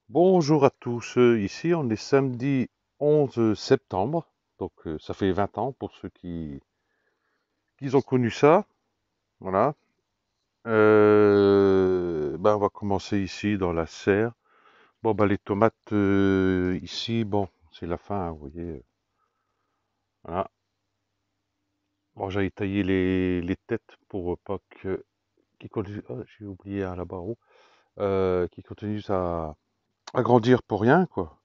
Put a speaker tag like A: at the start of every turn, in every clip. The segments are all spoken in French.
A: Bonjour à tous, ici on est samedi 11 septembre, donc ça fait 20 ans pour ceux qui ont connu ça, voilà. On va commencer ici dans la serre. Bon bah les tomates ici, bon c'est la fin, hein, vous voyez, voilà. Bon j'avais taillé les têtes pour pas que qui continuent, oh, j'ai oublié un là-bas en haut, qui continuent à grandir pour rien quoi,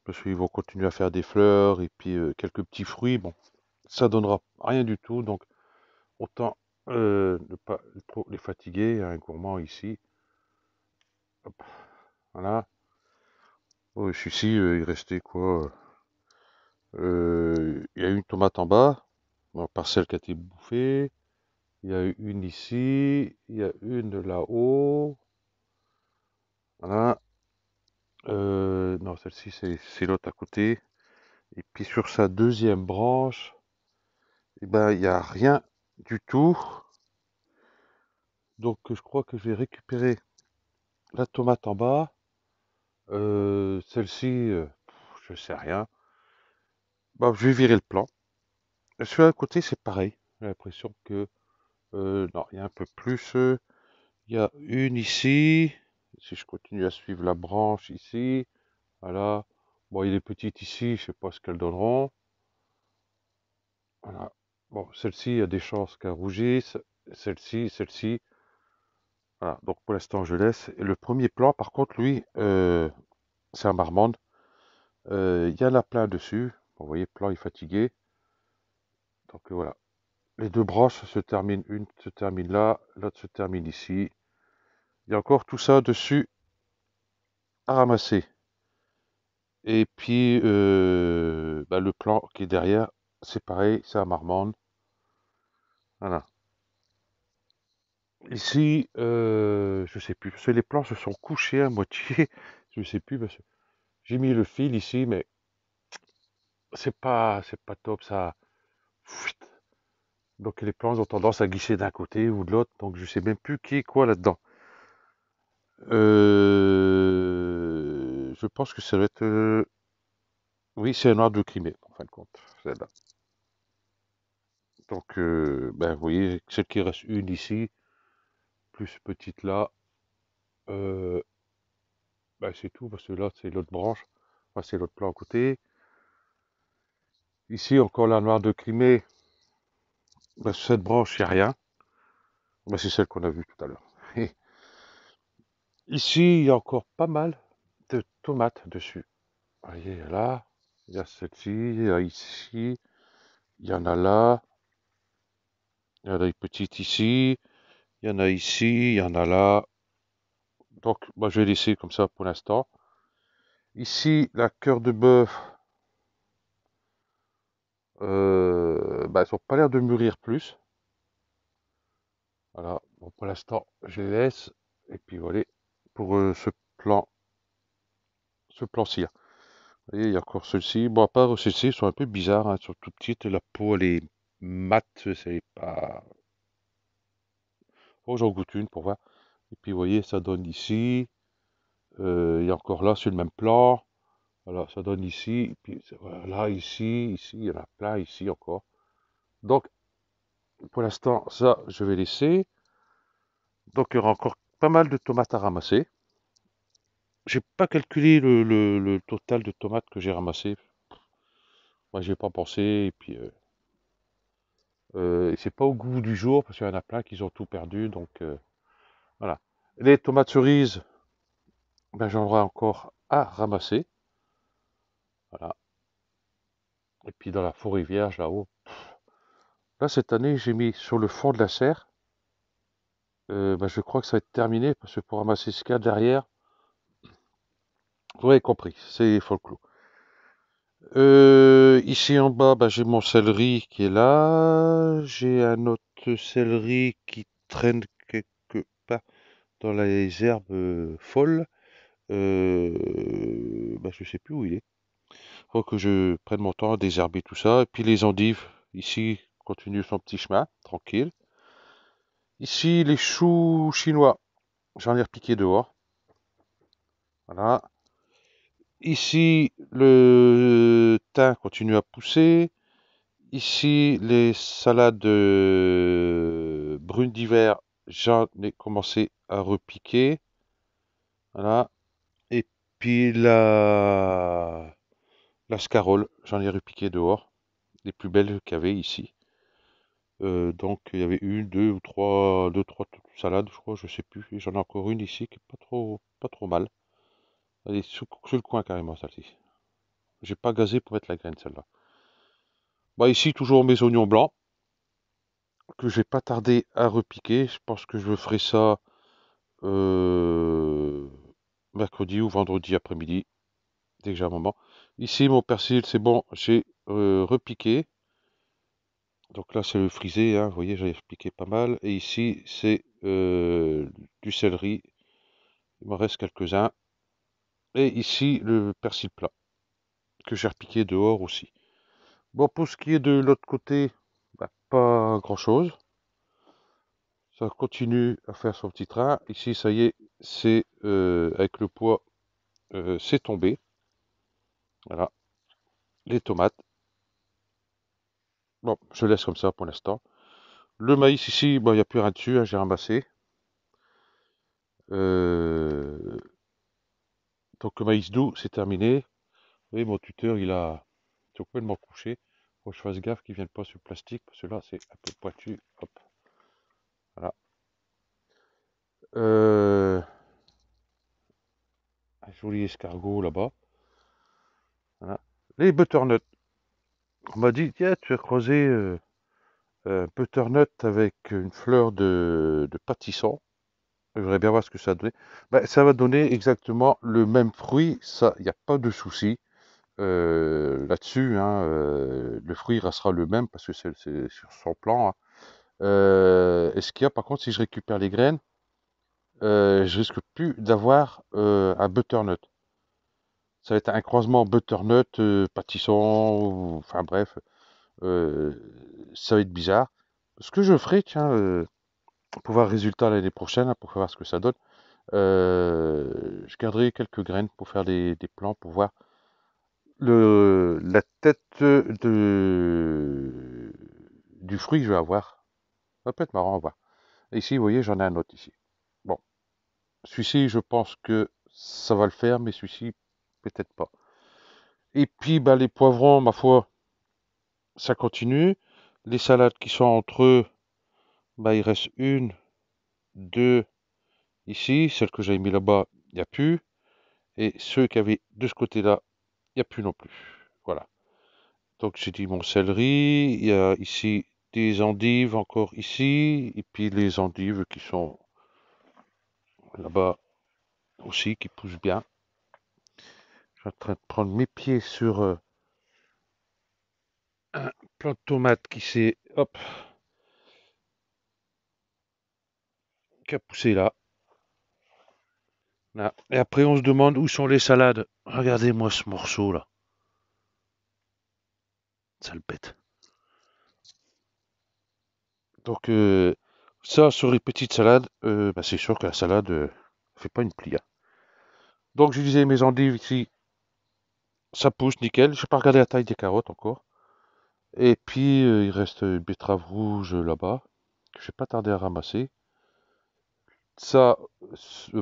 A: parce qu'ils vont continuer à faire des fleurs et puis quelques petits fruits, bon. Ça donnera rien du tout, donc autant ne pas trop les fatiguer. Un gourmand ici, hop, voilà. Oh, celui-ci, il restait quoi? Il y a une tomate en bas, bon, parcelle qui a été bouffée. Il y a une ici, il y a une là-haut. Voilà. Non, celle-ci, c'est l'autre à côté. Et puis sur sa deuxième branche, eh ben, il n'y a rien du tout. Donc je crois que je vais récupérer la tomate en bas. Celle-ci, je sais rien. Bah, je vais virer le plan. Celui à côté, c'est pareil. J'ai l'impression que non, il y a un peu plus. Il y a une ici. Si je continue à suivre la branche ici, voilà. Bon, il est petite ici, je sais pas ce qu'elles donneront. Voilà. Bon, celle-ci, il y a des chances qu'elle rougisse. Celle-ci, celle-ci. Voilà. Donc pour l'instant, je laisse. Et le premier plan, par contre, lui, c'est un marmande. Il y en a plein dessus. Bon, vous voyez, plan est fatigué. Donc voilà. Les deux branches se terminent, une se termine là, l'autre se termine ici. Il y a encore tout ça dessus à ramasser. Et puis le plan qui est derrière, c'est pareil, c'est à marmande. Voilà. Ici, je sais plus, parce que les plans se sont couchés à moitié. Je sais plus parce que j'ai mis le fil ici, mais c'est pas top ça. Donc les plans ont tendance à glisser d'un côté ou de l'autre, donc je sais même plus qui est quoi là-dedans. Je pense que ça doit être. Oui, c'est un noir de Crimée, en fin de compte, celle-là. Donc, vous voyez, celle qui reste une ici, plus petite là, euh, c'est tout, parce que là, c'est l'autre branche. Enfin, c'est l'autre plan à côté. Ici, encore la noire de Crimée. Sur cette branche, il n'y a rien. C'est celle qu'on a vue tout à l'heure. Et ici, il y a encore pas mal de tomates dessus. Vous voyez, là, il y a celle-ci, il y a ici, il y en a là, il y en a une petite ici, il y en a ici, il y en a là. Donc, moi, je vais laisser comme ça pour l'instant. Ici, la cœur de bœuf, elles n'ont pas l'air de mûrir plus. Voilà. Bon, pour l'instant, je les laisse. Et puis voilà, pour ce plan-ci. Vous voyez, il y a encore ceux-ci. Bon, à part ceux-ci, ils sont un peu bizarres, hein, ils sont tout petites. La peau, elle est mate, c'est pas. Oh, j'en goûte une pour voir. Et puis, vous voyez, ça donne ici. Il y a encore là, sur le même plan. Voilà, ça donne ici. Et puis, voilà, là, ici, il y en a plein ici encore. Donc, pour l'instant, ça, je vais laisser. Donc, il y aura encore pas mal de tomates à ramasser. J'ai pas calculé le total de tomates que j'ai ramassé. Moi, j'ai pas pensé. Et puis, c'est pas au goût du jour parce qu'il y en a plein qui ont tout perdu. Donc, voilà. Les tomates cerises, j'en aurai encore à ramasser. Voilà. Et puis, dans la forêt vierge là-haut. Là, cette année, j'ai mis sur le fond de la serre. Je crois que ça va être terminé parce que pour ramasser ce qu'il y a derrière, vous avez compris, c'est folklore. Ici en bas, j'ai mon céleri qui est là. J'ai un autre céleri qui traîne quelque part dans les herbes folles. Je sais plus où il est. Faut que je prenne mon temps à désherber tout ça. Et puis les endives, ici, continue son petit chemin, tranquille. Ici, les choux chinois, j'en ai repiqué dehors. Voilà. Ici, le thym continue à pousser. Ici, les salades brunes d'hiver, j'en ai commencé à repiquer. Voilà. Et puis la scarole, j'en ai repiqué dehors. Les plus belles qu'il y avait ici. Donc il y avait une, deux, trois salades, je crois, je sais plus. Et j'en ai encore une ici qui est pas trop mal. Elle est sur le coin carrément, celle-ci. J'ai pas gazé pour mettre la graine, celle-là. Bah ici, toujours mes oignons blancs, que je vais pas tarder à repiquer. Je pense que je ferai ça euh, mercredi ou vendredi après-midi, dès que j'ai un moment. Ici, mon persil, c'est bon, j'ai repiqué. Donc là, c'est le frisé, hein, vous voyez, j'ai repiqué pas mal. Et ici, c'est du céleri. Il m'en reste quelques-uns. Et ici, le persil plat, que j'ai repiqué dehors aussi. Bon, pour ce qui est de l'autre côté, bah, pas grand-chose. Ça continue à faire son petit train. Ici, ça y est, c'est avec le poids, c'est tombé. Voilà, les tomates. Bon, je laisse comme ça pour l'instant. Le maïs ici, bon, il n'y a plus rien dessus, hein, j'ai ramassé. Euh, donc le maïs doux, c'est terminé. Vous voyez, mon tuteur, il a complètement couché. Faut que je fasse gaffe qu'il ne vienne pas sur le plastique, parce que là, c'est un peu pointu. Hop, voilà. Euh, un joli escargot là-bas. Voilà. Les butternuts. On m'a dit, tiens, tu as croisé butternut avec une fleur de pâtisson. Je voudrais bien voir ce que ça donne. Ben, ça va donner exactement le même fruit. Ça, il n'y a pas de souci là-dessus, hein. Le fruit restera le même parce que c'est sur son plan, hein. Et ce qu'il y a, par contre, si je récupère les graines, je risque plus d'avoir un butternut. Ça va être un croisement butternut, pâtisson, enfin bref, euh, ça va être bizarre. Ce que je ferai, tiens, pour voir le résultat l'année prochaine, hein, pour voir ce que ça donne, je garderai quelques graines pour faire des plants, pour voir la tête du fruit que je vais avoir. Ça peut être marrant à voir. Et ici, vous voyez, j'en ai un autre ici. Bon, celui-ci, je pense que ça va le faire, mais celui-ci, peut-être pas. Et puis, bah, les poivrons, ma foi, ça continue. Les salades qui sont entre eux, bah, il reste une, deux ici. Celle que j'avais mis là-bas, il n'y a plus. Et ceux qui avaient de ce côté-là, il n'y a plus non plus. Voilà. Donc j'ai dit mon céleri, il y a ici des endives encore ici, et puis les endives qui sont là-bas aussi, qui poussent bien. Je suis en train de prendre mes pieds sur un plant de tomate qui s'est, hop, qui a poussé là. Là. Et après on se demande où sont les salades. Regardez-moi ce morceau là, sale bête. Donc ça sur les petites salades, bah, c'est sûr que la salade fait pas une plie, hein. Donc je disais mes endives ici, ça pousse nickel. Je n'ai pas regardé la taille des carottes encore. Et puis, il reste une betterave rouge là-bas, que je vais pas tarder à ramasser. Ça,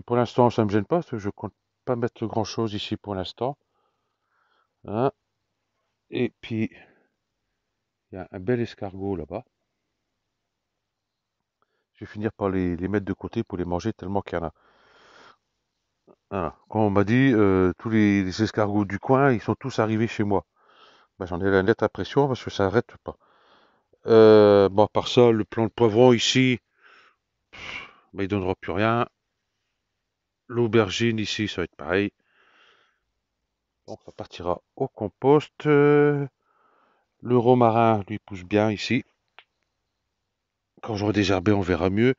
A: pour l'instant, ça me gêne pas, parce que je compte pas mettre grand-chose ici pour l'instant, hein. Et puis, il y a un bel escargot là-bas. Je vais finir par les mettre de côté pour les manger tellement qu'il y en a. Voilà. Quand on m'a dit, tous les escargots du coin, ils sont tous arrivés chez moi. Ben, j'en ai la nette impression parce que ça arrête pas. Bon, à part ça, le plant de poivron ici, ben, il donnera plus rien. L'aubergine ici, ça va être pareil. Donc ça partira au compost. Le romarin lui pousse bien ici. Quand j'aurai désherbé, on verra mieux.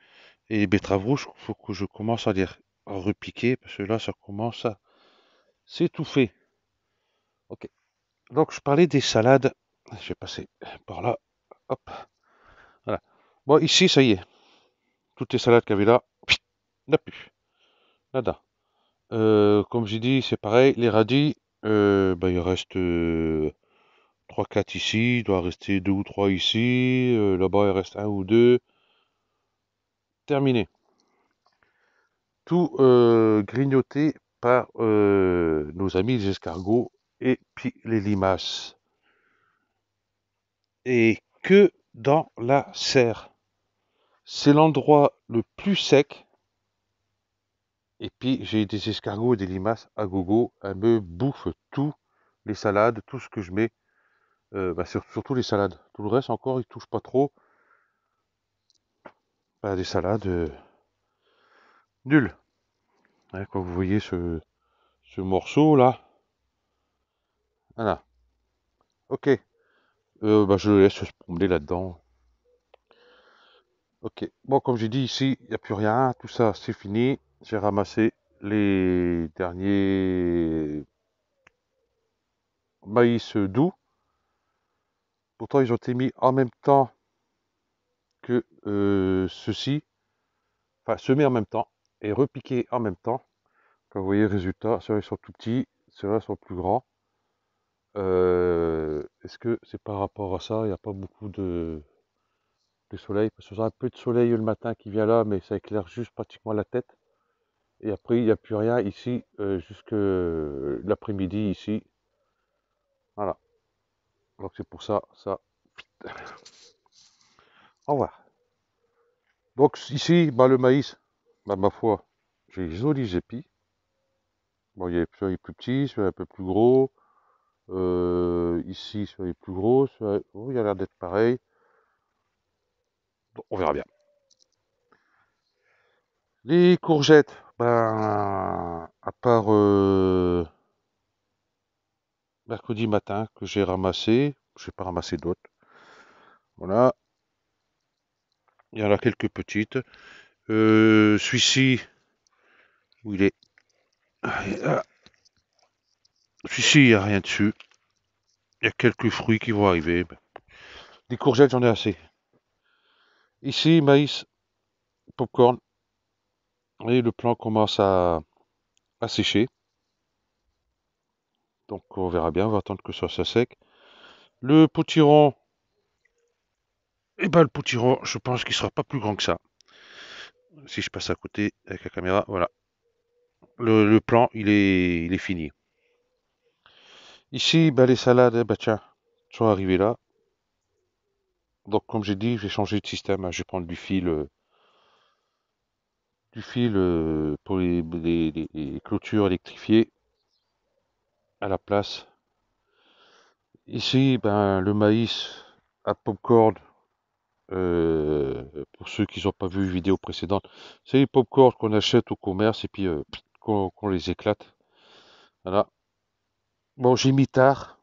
A: Et les betteraves rouges, il faut que je commence à les repiquer parce que là, ça commence à s'étouffer. Ok. Donc je parlais des salades. Je vais passer par là. Hop. Voilà. Bon, ici, ça y est. Toutes les salades qu'il y avait là, il n'y en a plus. Nada. Comme j'ai dit, c'est pareil. Les radis, Bah, il reste 3-4 ici, il doit rester 2 ou 3 ici, là-bas il reste un ou deux. Terminé. Tout grignoté par nos amis les escargots et puis les limaces. Et que dans la serre. C'est l'endroit le plus sec. Et puis j'ai des escargots et des limaces à gogo. Elles me bouffent tout, les salades, tout ce que je mets. Bah, surtout les salades. Tout le reste encore, ils touchent pas trop. Bah, des salades nulles. Hein, quand vous voyez ce morceau là. Voilà. Ok. Bah, je le laisse se promener là-dedans. Ok. Bon, comme j'ai dit ici, il n'y a plus rien. Tout ça, c'est fini. J'ai ramassé les derniers maïs doux. Pourtant, ils ont été mis en même temps que ceux-ci. Enfin, semés en même temps et repiqués en même temps. Quand vous voyez le résultat, ceux-là, ils sont tout petits. Ceux-là sont plus grands. Est-ce que c'est par rapport à ça? Il n'y a pas beaucoup de soleil. Parce que j'ai un peu de soleil le matin qui vient là, mais ça éclaire juste pratiquement la tête. Et après, il n'y a plus rien ici jusque l'après-midi ici. Voilà. Donc c'est pour ça, ça. Au revoir. Donc ici, bah, le maïs, bah, ma foi, j'ai les jolis épis. Bon, il y a celui plus petit, celui un peu plus gros. Ici, celui plus gros. Oh, il a l'air d'être pareil. Bon, on verra bien. Les courgettes, ben, à part mercredi matin que j'ai ramassé, je n'ai pas ramassé d'autres. Voilà, il y en a quelques petites. Celui-ci, où il est? Ah, celui-ci, il n'y a rien dessus. Il y a quelques fruits qui vont arriver. Des courgettes, j'en ai assez. Ici, maïs, popcorn. Et le plant commence à sécher. Donc on verra bien, on va attendre que ça soit sec. Le potiron, eh ben le potiron, je pense qu'il sera pas plus grand que ça. Si je passe à côté avec la caméra, voilà. Le plan, il est fini. Ici, ben, les salades, eh ben, tiens, sont arrivées là. Donc comme j'ai dit, je vais changer de système, hein. Je vais prendre du fil pour les clôtures électrifiées à la place. Ici, ben, le maïs à popcorn. Pour ceux qui n'ont pas vu une vidéo précédente, c'est les pop-corn qu'on achète au commerce et puis qu'on les éclate. Voilà. Bon, j'ai mis tard,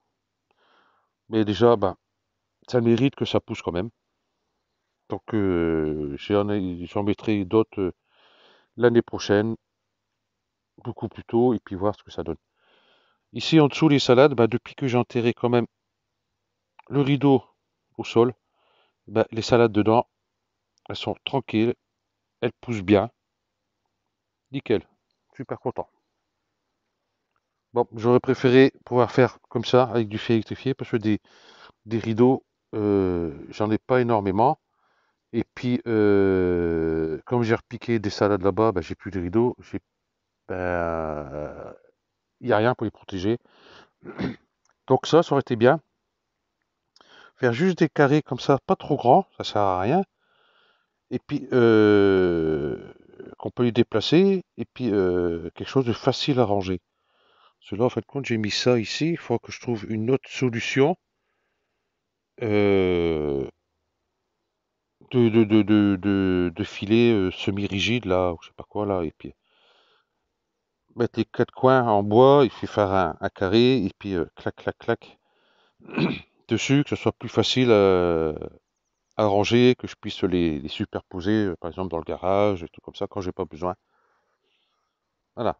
A: mais déjà, ben, ça mérite que ça pousse quand même. Donc, j'en mettrai d'autres l'année prochaine, beaucoup plus tôt, et puis voir ce que ça donne. Ici, en dessous, les salades, ben, depuis que j'ai enterré quand même le rideau au sol, ben, les salades dedans, elles sont tranquilles, elles poussent bien. Nickel. Super content. Bon, j'aurais préféré pouvoir faire comme ça, avec du fil électrifié, parce que des rideaux, j'en ai pas énormément. Et puis, comme j'ai repiqué des salades là-bas, ben, j'ai plus de rideaux. Il n'y a rien pour les protéger. Donc ça aurait été bien. Faire juste des carrés comme ça, pas trop grands, ça sert à rien. Et puis, qu'on peut les déplacer. Et puis, quelque chose de facile à ranger. Cela, en fait, quand j'ai mis ça ici, il faut que je trouve une autre solution. Euh, de filets semi-rigides là, ou je sais pas quoi là, et puis mettre les quatre coins en bois, et puis faire un carré, et puis clac, clac, clac dessus, que ce soit plus facile à ranger, que je puisse les superposer, par exemple dans le garage, et tout comme ça, quand j'ai pas besoin. Voilà.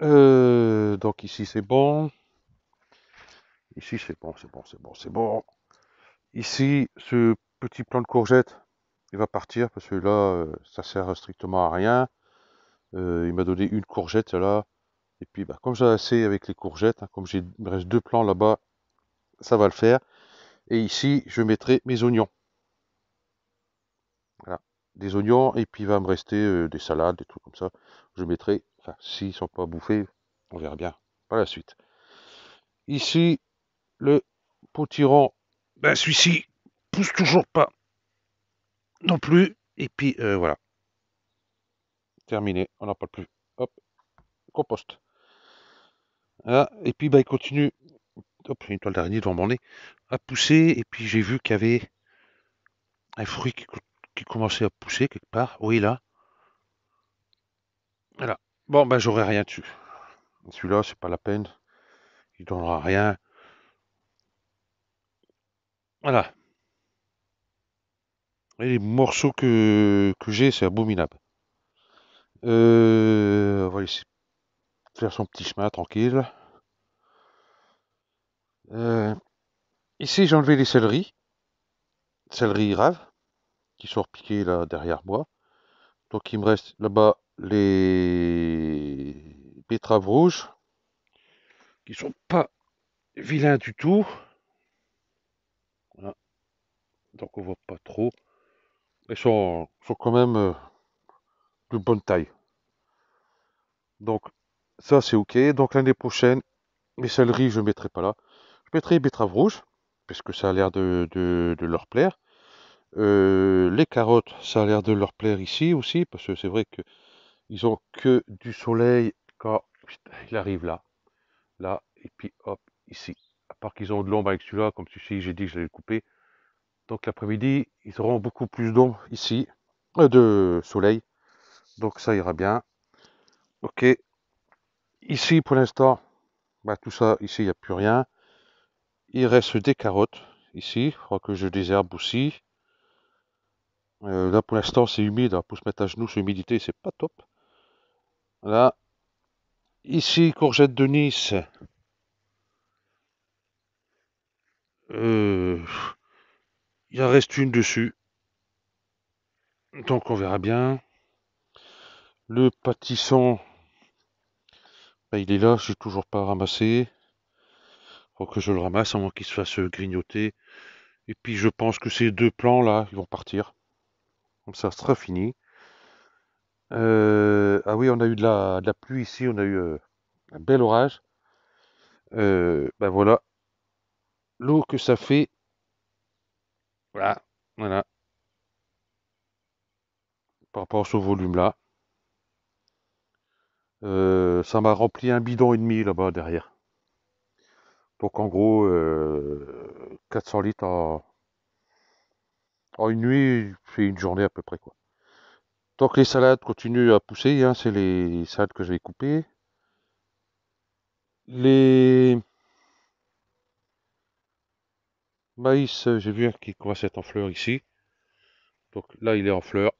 A: Donc ici c'est bon, ici c'est bon, c'est bon, c'est bon, c'est bon. Ici, ce petit plant de courgette, il va partir parce que là, ça sert strictement à rien. Il m'a donné une courgette là. Et puis, bah, comme j'ai assez avec les courgettes, hein, comme il me reste deux plants là-bas, ça va le faire. Et ici, je mettrai mes oignons. Voilà. Des oignons, et puis il va me rester des salades, des trucs comme ça. Je mettrai, enfin, s'ils sont pas bouffés, on verra bien par la suite. Ici, le potiron, ben celui-ci pousse toujours pas non plus. Et puis voilà, terminé, on n'en parle plus. Hop, compost. Voilà. Et puis bah, il continue, hop, j'ai une toile d'araignée devant mon nez, à pousser. Et puis j'ai vu qu'il y avait un fruit qui commençait à pousser quelque part. Oui, là. Voilà. Bon, ben j'aurai rien dessus. Celui-là, c'est pas la peine. Il donnera rien. Voilà. Et les morceaux que j'ai, c'est abominable. On va laisser faire son petit chemin tranquille. Euh, Ici, j'ai enlevé les céleris raves, qui sont repiqués là derrière moi. Donc, il me reste là-bas les betteraves rouges, qui sont pas vilains du tout. Voilà. Donc, on voit pas trop. Elles sont quand même de bonne taille. Donc, ça, c'est OK. Donc, l'année prochaine, mes céleris, je ne mettrai pas là. Je mettrai les betteraves rouges, parce que ça a l'air de leur plaire. Les carottes, ça a l'air de leur plaire ici aussi, parce que c'est vrai qu'ils ont que du soleil quand il arrive là, là, et puis hop, ici. À part qu'ils ont de l'ombre avec celui-là, comme celui-ci, j'ai dit que j'allais le couper. Donc l'après-midi, ils auront beaucoup plus d'ombre ici, de soleil. Donc ça ira bien. Ok. Ici, pour l'instant, bah, tout ça, ici, il n'y a plus rien. Il reste des carottes ici. Il faudra que je désherbe aussi. Là, pour l'instant, c'est humide. Hein, pour se mettre à genoux sur l'humidité, c'est pas top. Là, ici, courgette de Nice. Euh, il en reste une dessus. Donc, on verra bien. Le pâtisson, bah, il est là. J'ai toujours pas ramassé. Faut que je le ramasse avant qu'il se fasse grignoter. Et puis, je pense que ces deux plants là, ils vont partir. Comme ça sera fini. Ah oui, on a eu de la pluie ici. On a eu un bel orage. Ben voilà, l'eau que ça fait. Voilà, voilà, par rapport à ce volume-là. Ça m'a rempli un bidon et demi là-bas derrière. Donc en gros, 400 litres en une nuit, c'est une journée à peu près quoi. Tant que les salades continuent à pousser, hein, c'est les salades que je vais couper. Les maïs, j'ai vu qu'il commence à être en fleurs ici. Donc là, il est en fleurs.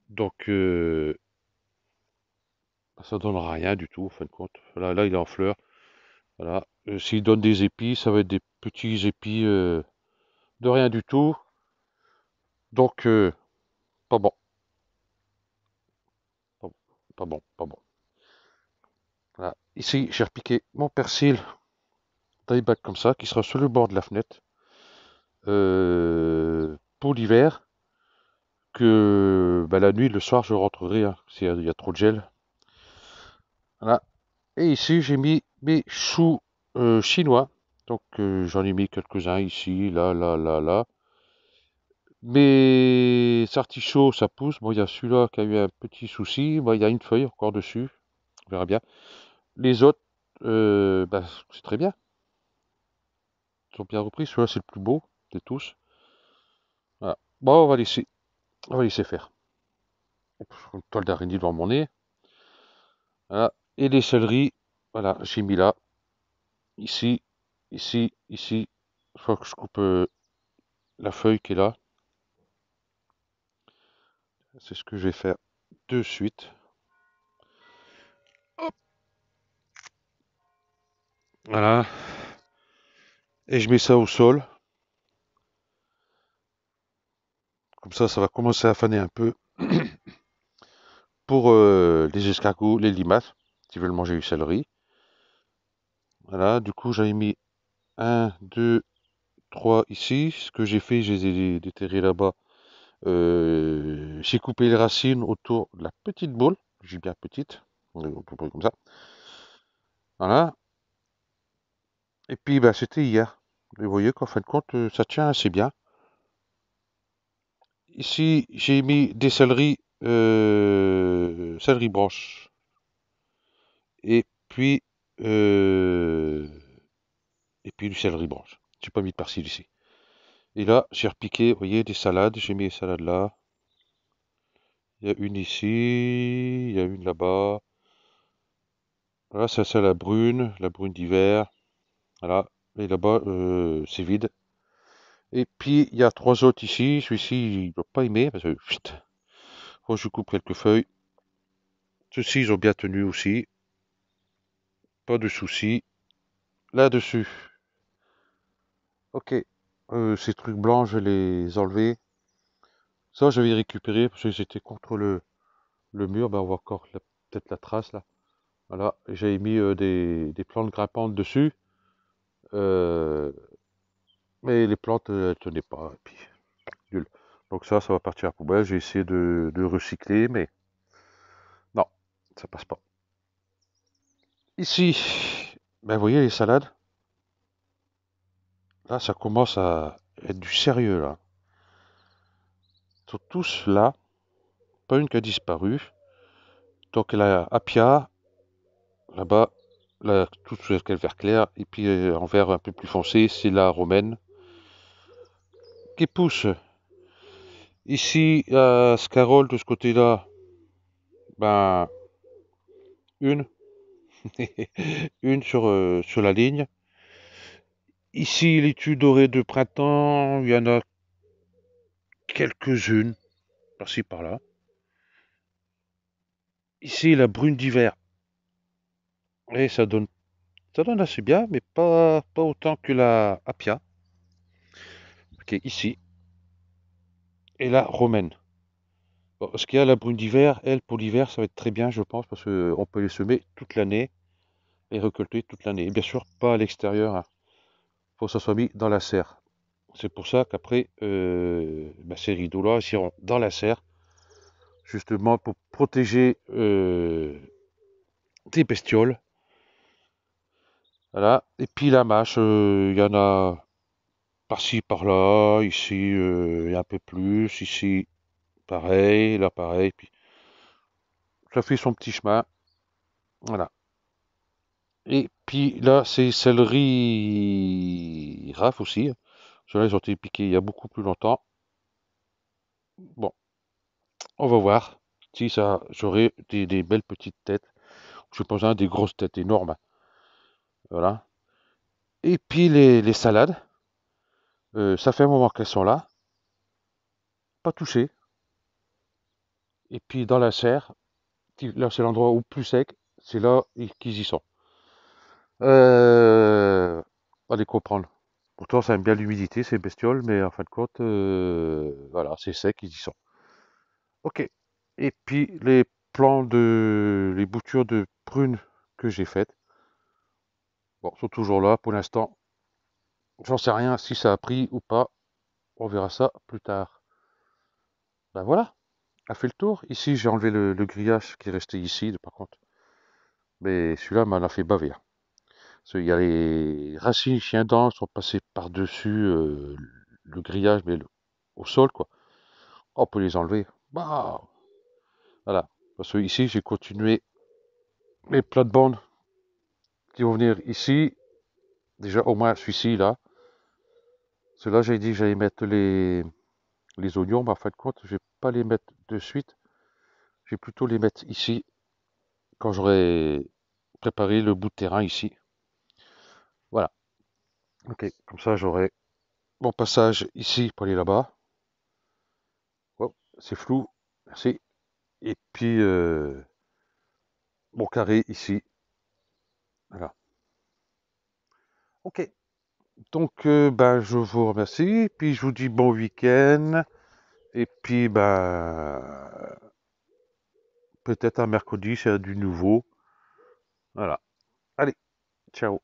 A: Donc ça donnera rien du tout en fin de compte. Là, il est en fleurs. Voilà. S'il donne des épis, ça va être des petits épis de rien du tout. Donc pas bon. Pas bon, pas bon, pas bon. Voilà. Ici, j'ai repiqué mon persil taille back comme ça, qui sera sur le bord de la fenêtre pour l'hiver. Que bah, la nuit, le soir, je rentrerai hein, s'il y a trop de gel. Voilà. Et ici, j'ai mis mes choux chinois. Donc, j'en ai mis quelques-uns ici, là, là, là, là. Mes artichauts, ça pousse. Bon, il y a celui-là qui a eu un petit souci. Bon, il y a une feuille encore dessus. On verra bien. Les autres, bah, c'est très bien. Ils sont bien repris. Celui-là, c'est le plus beau de tous. Voilà. Bon, on va laisser faire. Une toile d'araignée devant mon nez. Voilà. Et les céleris, voilà, j'ai mis là, ici, ici, ici. Il faut que je coupe la feuille qui est là. C'est ce que je vais faire de suite. Hop, voilà. Et je mets ça au sol. Comme ça va commencer à faner un peu pour les escargots, les limaces. s'ils veulent manger du céleri. Voilà, du coup, j'avais mis un, 2, 3 ici. Ce que j'ai fait, je les ai déterrés là-bas. J'ai coupé les racines autour de la petite boule. J'ai bien petite, à peu près comme ça. Voilà. Et puis, bah, c'était hier. Et vous voyez qu'en fin de compte, ça tient assez bien. Ici, j'ai mis des céleri branches. Et puis, euh, et puis du céleri branche. J'ai pas mis de persil ici. Et là, j'ai repiqué, vous voyez, des salades. J'ai mis les salades là. Il y a une ici, il y a une là-bas. Voilà, c'est la brune d'hiver. Voilà. Et là-bas, c'est vide. Et puis, il y a trois autres ici. Celui-ci, il ne doit pas aimer, parce que, chut, faut que je coupe quelques feuilles. Ceux-ci, ils ont bien tenu aussi. Pas de soucis. Là-dessus. Ok. Ces trucs blancs, je vais les enlever. Ça, je vais les récupérer parce que j'étais contre le mur. Ben, on voit encore peut-être la trace là. Voilà. J'avais mis des plantes grimpantes dessus. Euh, mais les plantes, elles tenaient pas. Et puis, nul. Donc ça va partir à la poubelle. J'ai essayé de recycler, mais non, ça passe pas. Ici, ben, vous voyez les salades. Là, ça commence à être du sérieux là. Ils sont tous là. Pas une qui a disparu. Donc la Apia, là-bas, là, tout sur quel vert clair, et puis en vert un peu plus foncé, c'est la romaine qui pousse. Ici, à Scarole, de ce côté-là, ben, une, une sur la ligne. Ici, l'étui doré de printemps, il y en a quelques-unes, par-ci, par-là. Ici, la brune d'hiver, et ça donne assez bien, mais pas autant que la Apia, qui est ici, et la romaine. Bon, ce qu'il y a, la brune d'hiver, elle, pour l'hiver, ça va être très bien, je pense, parce qu'on peut les semer toute l'année et récolter toute l'année. Et bien sûr, pas à l'extérieur, hein. Faut que ça soit mis dans la serre. C'est pour ça qu'après, ces rideaux-là, ils iront dans la serre, justement pour protéger des bestioles. Voilà. Et puis la mâche, il y en a par-ci, par-là, ici, il y a un peu plus, ici, pareil, là, pareil. Puis ça fait son petit chemin. Voilà. Et puis là, c'est céleri raf aussi. Ceux-là, ils ont été piqués il y a beaucoup plus longtemps. Bon, on va voir si ça, j'aurai des belles petites têtes. Je pense à des grosses têtes énormes. Voilà. Et puis les salades, ça fait un moment qu'elles sont là, pas touchées. Et puis dans la serre, là c'est l'endroit où plus sec, c'est là qu'ils y sont. Allez comprendre. Pourtant, ça aime bien l'humidité, ces bestioles, mais en fin de compte, voilà, c'est sec, ils y sont. Ok. Et puis les boutures de prunes que j'ai faites, bon, sont toujours là pour l'instant. J'en sais rien si ça a pris ou pas. On verra ça plus tard. Ben voilà, a fait le tour. Ici, j'ai enlevé le grillage qui est resté ici, par contre. Mais celui-là m'en a fait baver, hein. Parce qu'il y a les racines chiens-dents sont passées par-dessus le grillage, mais au sol, quoi. On peut les enlever. Bah, voilà. Parce que ici, j'ai continué mes plates-bandes qui vont venir ici. Déjà, au moins, celui-ci, là. Ceux-là, j'ai dit que j'allais mettre les oignons, mais en fin de compte, je vais pas les mettre de suite. Je vais plutôt les mettre ici, quand j'aurai préparé le bout de terrain ici. Voilà. Ok, comme ça, j'aurai mon passage ici pour aller là-bas. Oh, c'est flou. Merci. Et puis, mon carré ici. Voilà. Ok. Donc, ben, je vous remercie. Puis, je vous dis bon week-end. Et puis, ben, peut-être un mercredi, c'est du nouveau. Voilà. Allez, ciao.